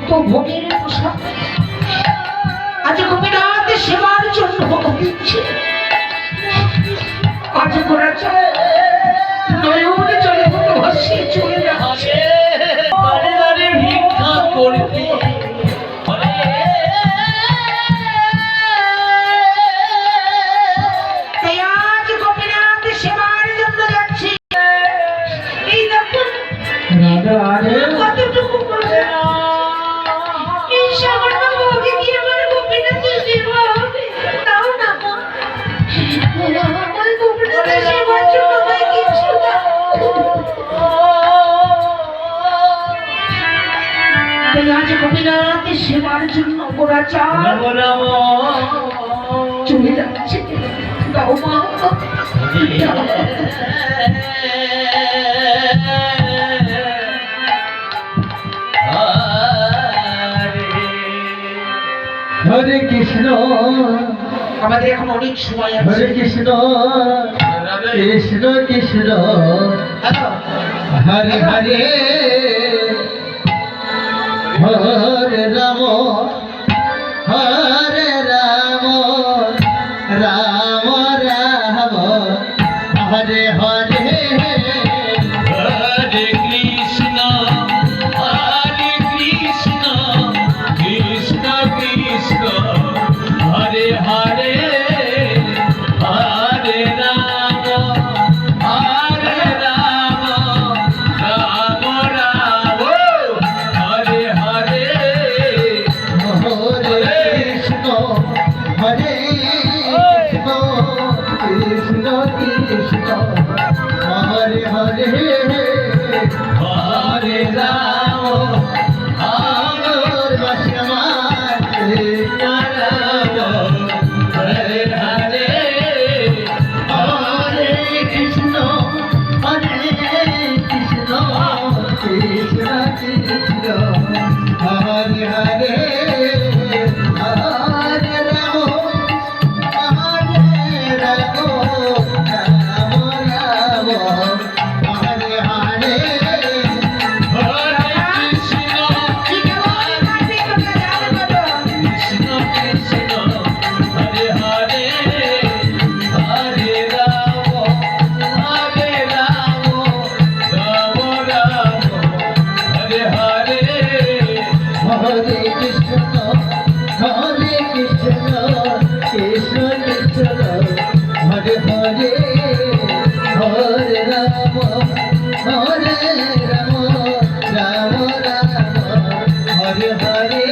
কত ভোগের পোশাক আজ গোপীনাথ সেবার জন্য দিচ্ছে। আজ করা চায় নয়ন চলে ভাসিয়ে চলে যাচ্ছে। ভিক্ষা করতে আজ গোপীনাথ সেবার জন্য গোড়া চলে যাচ্ছে। গাও মা হরে কৃষ্ণ। আমাদের এখন অনেক সময় আছে। হরে কৃষ্ণ কৃষ্ণ কৃষ্ণ হরে হরে হরে রাম হরে রাম রাম রাম হরে হরে হরে কৃষ্ণ কৃষ্ণ কৃষ্ণ হরে হরে হরে রাম হরে রাম রাম রাম হরে হরে হরে কৃষ্ণ হরে কৃষ্ণ কৃষ্ণ হরে হরে হরে রাম আমার বাসমান হরে হরে হরে কৃষ্ণ কৃষ্ণ কৃষ্ণ কৃষ্ণ হরে হরে হরে রাম রাম রাম হরে হরে হরে কৃষ্ণ কৃষ্ণ কৃষ্ণ হরে হরে হরে রাম রাম রাম হরে হরে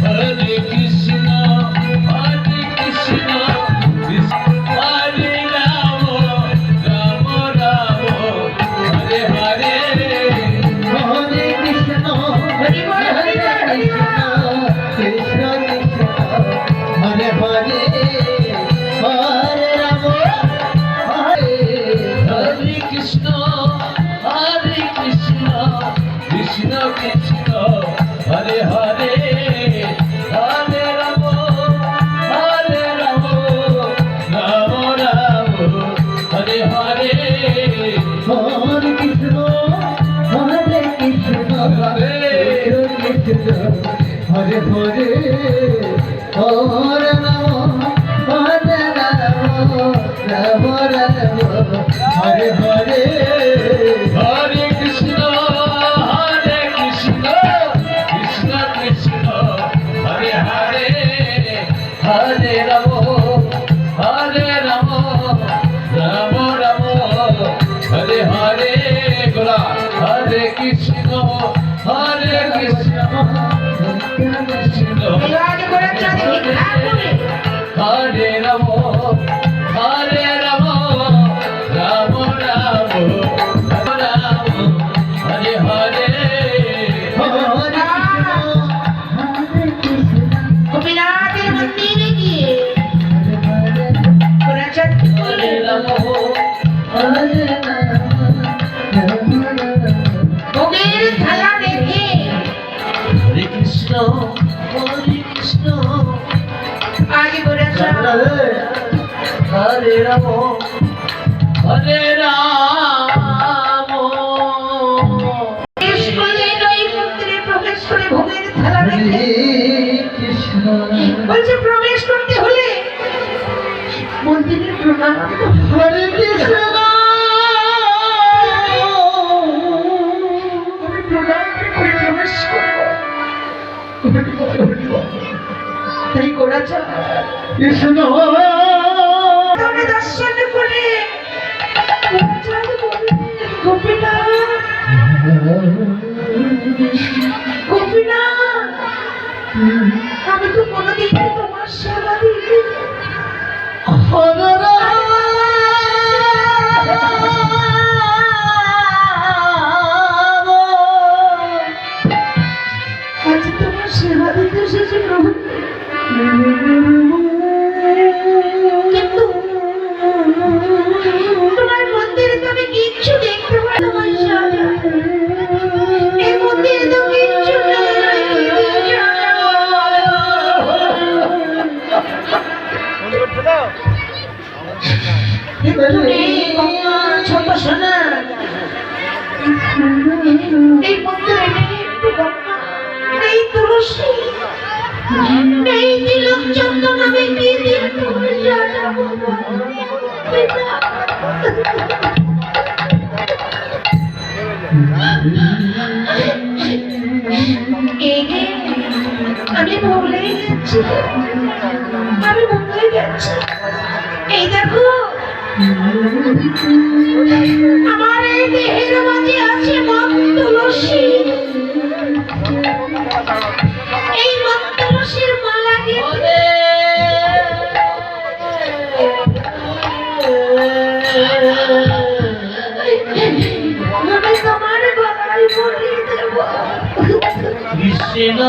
হরে কৃষ্ণ হরে রাম রাম রাম হরে হরে হরে কৃষ্ণ কৃষ্ণ কৃষ্ণ হরে হরে হরে রাম হরে কৃষ্ণ কৃষ্ণ কৃষ্ণ হরে হরে হরে রাম রাম রাম হরে হরে হরে কৃষ্ণ হরে কৃষ্ণ হরে হরে হরে রাম রাম রাম হরে হরে হরে কৃষ্ণ কৃষ্ণ কৃষ্ণ হরে হরে হরে রাম রাম রাম হরে হরে গোলা হরে কৃষ্ণ কৃষ্ণ হরে রাম রাম রাম রাম হরে হরে গোপীনাথের মন্দিরে গিয়ে হরে রাম ভোগের থালা রেখে হরে কৃষ্ণ আগে করেছে হরে রাম হরে রাম প্রবেশ করে প্রবেশ করে ভোগের বলছে প্রবেশ করতে হলে মন্দিরে প্রণাম হরে কৃষ্ণ আমি প্রণাম করে প্রবেশ করবো। তাই গোড়াচা কৃষ্ণ আমি দর্শন করে গোড়াচাঁদ বললেন, গোপীনাথ গোপীনাথ, আমি তো কোনোদিন তোমার সেবা দিইনি। হরে আজ তোমার সেবা দিতে এসেছি প্রভু, কিন্তু তোমার মন্দিরে তো আমি কিচ্ছু দেখতে পাই না। তোমার সাজা এই মন্দিরে তো কিচ্ছু নেই। ছোট সোনা, এই মন্দিরে নেই একটু গঙ্গা, নেই তুলসী, নেই তিলক চন্দন, আমি কি দিয়ে তোমার সাজাবো? আমি ভুলে গেছি, আমি ভুলে গেছি। এই দেখো আমার এই দেহের মাঝে আছে মন তুলসী, এই মন তুলসীর মালা গেঁথে আমি তোমার গলায় পরিয়ে দেব। কৃষ্ণ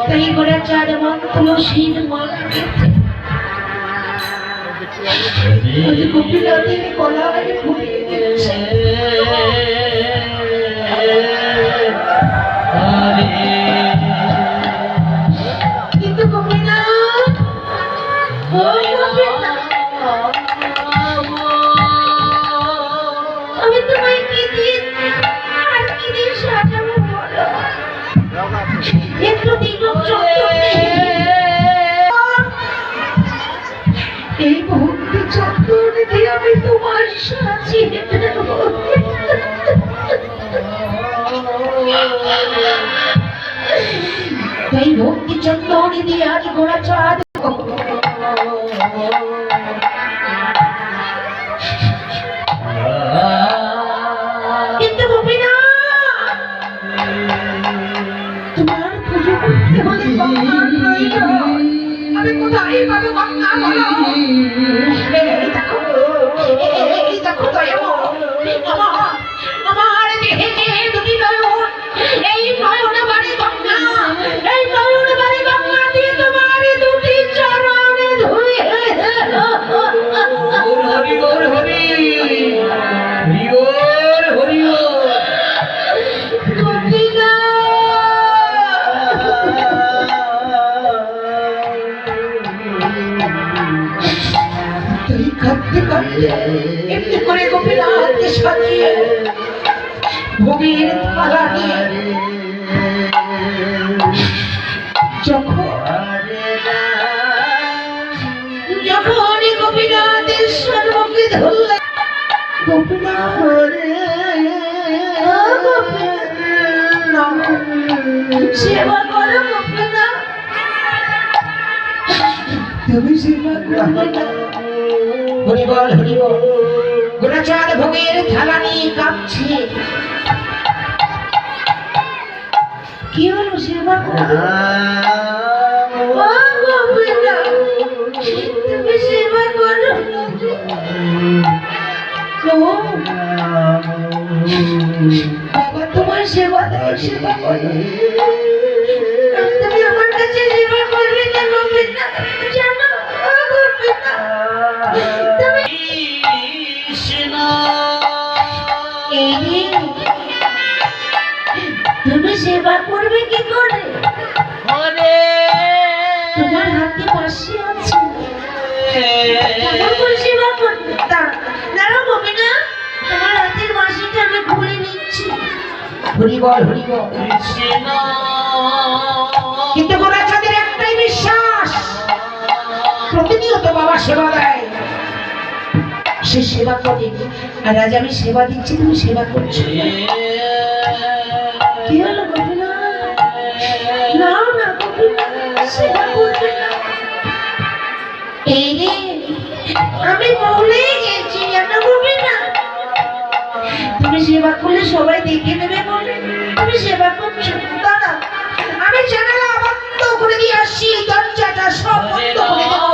তাই করে চাঁদ মন তুলসীর মালা গেঁথে গোপীনাথের গলায় পরিয়ে দিচ্ছে। কিন্তু গোপীনাথ, ও গোপীনাথ, আমি তোমায় কি দিয়ে আর কি দিয়ে সাজাবো বলো? একটু তিলক চন্দন এই ভক্তি চন্দন দিয়ে আমি তোমার সাজিয়ে দেব। এই ভক্তি চন্দন দিয়ে আজ গোড়াচাঁদ কিন্তু গোপীনাথ, তোমার পুজো করতে হলে গঙ্গার প্রয়োজন। আমি কোথায় পাবো গঙ্গা বলো? এই দেখো, এই দেখো আমার দেহে যে দুটি নয়ন, এই নয়ন বাড়ি গঙ্গা, এই নয়ন বাড়ি গঙ্গা দিয়ে তোমার দুটি চরণ ধুয়ে হরি গৌর হরি হরি গৌর হরি কাঁদতে কাঁদতে এমনি করে গোপীনাথকে সাজিয়ে ভোগের থালা নিয়ে যখন গোপীনাথের সর্বকে ধরলেন, গোপীনাথ সেবা করো গোপীনাথ, তুমি সেবা করবে না। হরিবল হরিবল, গোড়াচাঁদ ভোগের থালা নিয়ে কাঁপছে। কি হলো সেবা করো? তুমি সেবা করো, বাবা তোমার সেবা দেয়, সেবা করো। তুমি আমার কাছে সেবা করবে না গোপীনাথ, জানো গোপীনাথ, তুমি সেবা করবে কি করে? তোমার হাতে বাঁশি আছে, কেমন করে সেবা করবে? দাঁড়াও গোপীনাথ, তোমার হাতের বাঁশিটা আমি খুলে নিচ্ছি। হরি বল হরি বল। কৃষ্ণ কিন্তু গোরাচাঁদের একটাই বিশ্বাস, প্রতিনিয়ত বাবা সেবা দেয়, সে সেবা করে। আর আজ আমি সেবা দিচ্ছি, তুমি সেবা করছো। কি হলো গোপীনা? না না গোপীনা, সেবা করবে না। এই রে, আমি ভুলে গেছি জানো গোপীনা, তুমি সেবা করলে সবাই দেখে নেবে বলে তুমি সেবা করছো। দাঁড়া, আমি জানালা বন্ধ করে দিয়ে আসছি, দরজাটা সব বন্ধ করে দেবো।